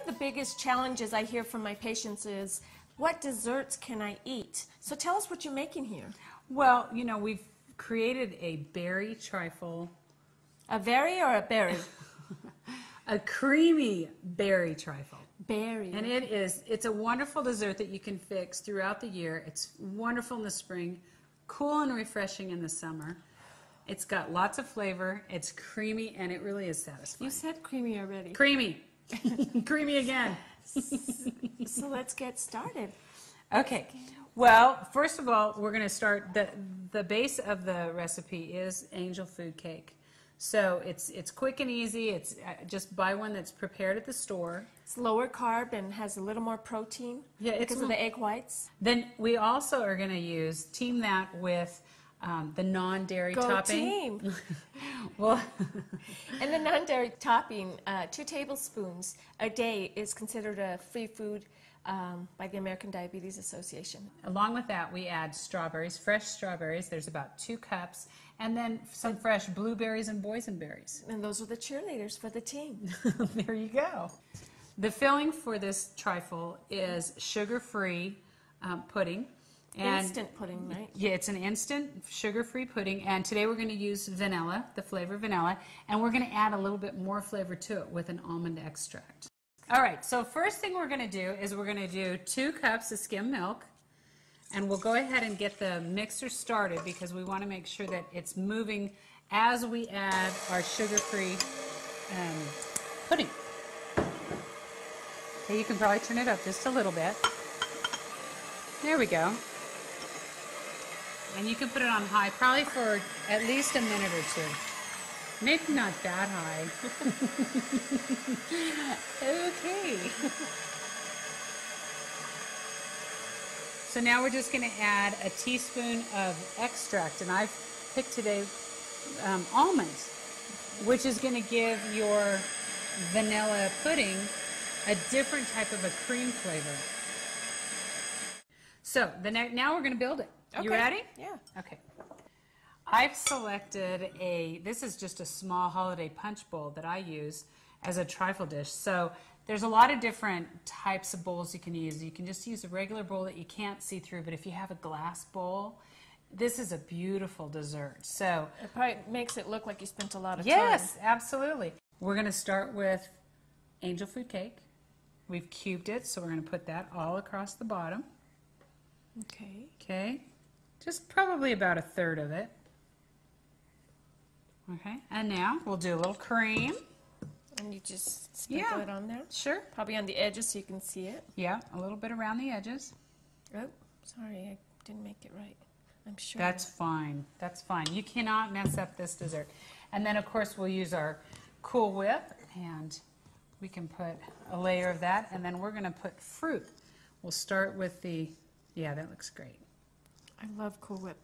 of the biggest challenges I hear from my patients is, what desserts can I eat? So tell us what you're making here. Well, you know, we've created a berry trifle. A berry or a berry? A creamy berry trifle. Berry. And it's a wonderful dessert that you can fix throughout the year. It's wonderful in the spring, cool and refreshing in the summer. It's got lots of flavor. It's creamy, and it really is satisfying. You said creamy already. Creamy. Creamy again. So let's get started. Okay. Well, first of all, we're going to start, the base of the recipe is angel food cake. So it's quick and easy. It's just buy one that's prepared at the store. It's lower carb and has a little more protein because of the egg whites. Then we also are going to team that with the non-dairy topping. Go team! Well, and the non-dairy topping, 2 tablespoons a day is considered a free food by the American Diabetes Association. Along with that, we add strawberries, fresh strawberries. There's about 2 cups. And then some fresh blueberries and boysenberries. And those are the cheerleaders for the team. There you go. The filling for this trifle is sugar-free pudding. And instant pudding, right? Yeah, it's an instant sugar-free pudding. And today we're going to use vanilla, the flavor vanilla. And we're going to add a little bit more flavor to it with an almond extract. All right, so first thing we're going to do is we're going to do 2 cups of skim milk. And we'll go ahead and get the mixer started because we want to make sure that it's moving as we add our sugar-free pudding. Okay, you can probably turn it up just a little bit. There we go. And you can put it on high probably for at least a minute or 2. Maybe not that high. Okay. So now we're just going to add a teaspoon of extract, and I've picked today almonds, which is going to give your vanilla pudding a different type of a cream flavor. So now we're going to build it. Okay. You ready? Yeah. Okay. I've selected this is just a small holiday punch bowl that I use as a trifle dish. So there's a lot of different types of bowls you can use. You can just use a regular bowl that you can't see through, but if you have a glass bowl, this is a beautiful dessert. So it probably makes it look like you spent a lot of time. Yes, absolutely. We're going to start with angel food cake. We've cubed it, so we're going to put that all across the bottom. Okay. Okay. Just probably about 1/3 of it. Okay. And now we'll do a little cream. And you just sprinkle it on there? Sure. Probably on the edges so you can see it. Yeah, a little bit around the edges. Oh, sorry, I didn't make it right. I'm sure. That's fine. That's fine. You cannot mess up this dessert. And then, of course, we'll use our Cool Whip, and we can put a layer of that, and then we're going to put fruit. We'll start with yeah, that looks great. I love Cool Whip.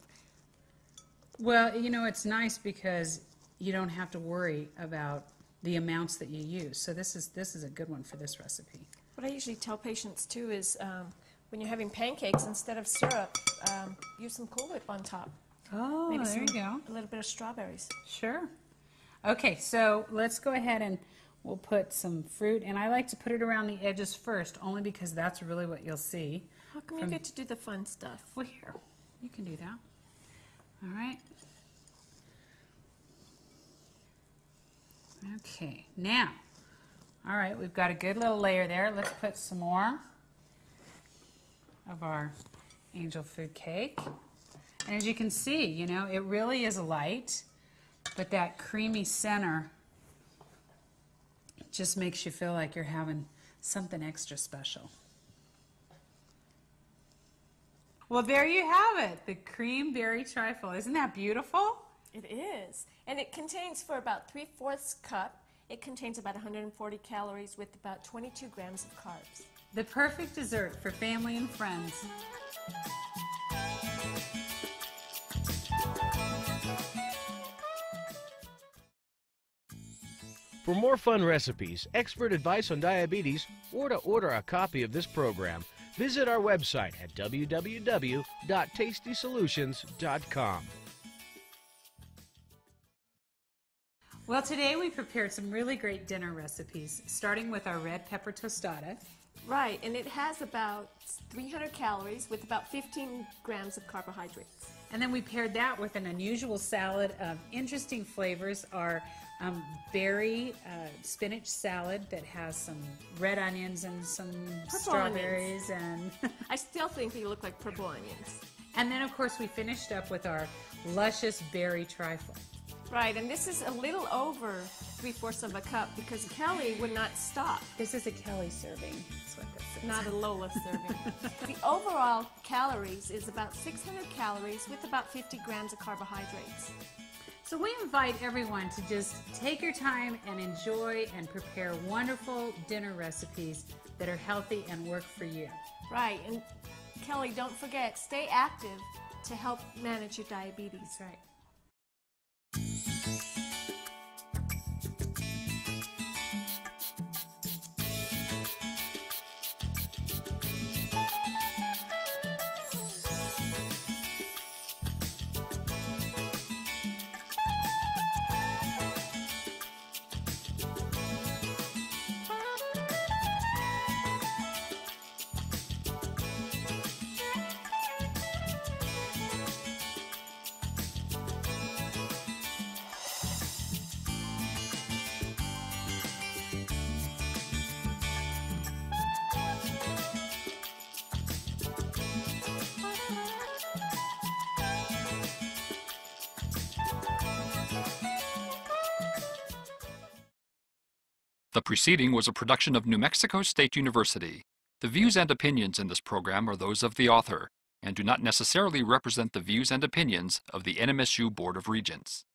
Well, you know, it's nice because you don't have to worry about the amounts that you use. So this is a good one for this recipe. What I usually tell patients too is when you're having pancakes, instead of syrup, use some Cool Whip on top. Oh, maybe there you go. A little bit of strawberries. Sure. Okay, so let's go ahead and we'll put some fruit, and I like to put it around the edges first, only because that's really what you'll see. How come you get to do the fun stuff? Well, here, you can do that. All right. Okay, now, all right, we've got a good little layer there. Let's put some more of our angel food cake. And as you can see, you know, it really is light, but that creamy center just makes you feel like you're having something extra special. Well, there you have it, the cream berry trifle. Isn't that beautiful? It is. And it contains, for about 3/4 cup, it contains about 140 calories with about 22 grams of carbs. The perfect dessert for family and friends. For more fun recipes, expert advice on diabetes, or to order a copy of this program, visit our website at www.tastysolutions.com. Well, today we prepared some really great dinner recipes, starting with our red pepper tostada. Right, and it has about 300 calories with about 15 grams of carbohydrates. And then we paired that with an unusual salad of interesting flavors. Our berry spinach salad that has some red onions and some strawberries. And I still think they look like purple onions. And then, of course, we finished up with our luscious berry trifle. Right, and this is a little over 3/4 of a cup because Kelley would not stop. This is a Kelley serving. That's what this is. Not a Lola serving. The overall calories is about 600 calories with about 50 grams of carbohydrates. So we invite everyone to just take your time and enjoy and prepare wonderful dinner recipes that are healthy and work for you. Right, and Kelley, don't forget, stay active to help manage your diabetes. That's right. The preceding was a production of New Mexico State University. The views and opinions in this program are those of the author and do not necessarily represent the views and opinions of the NMSU Board of Regents.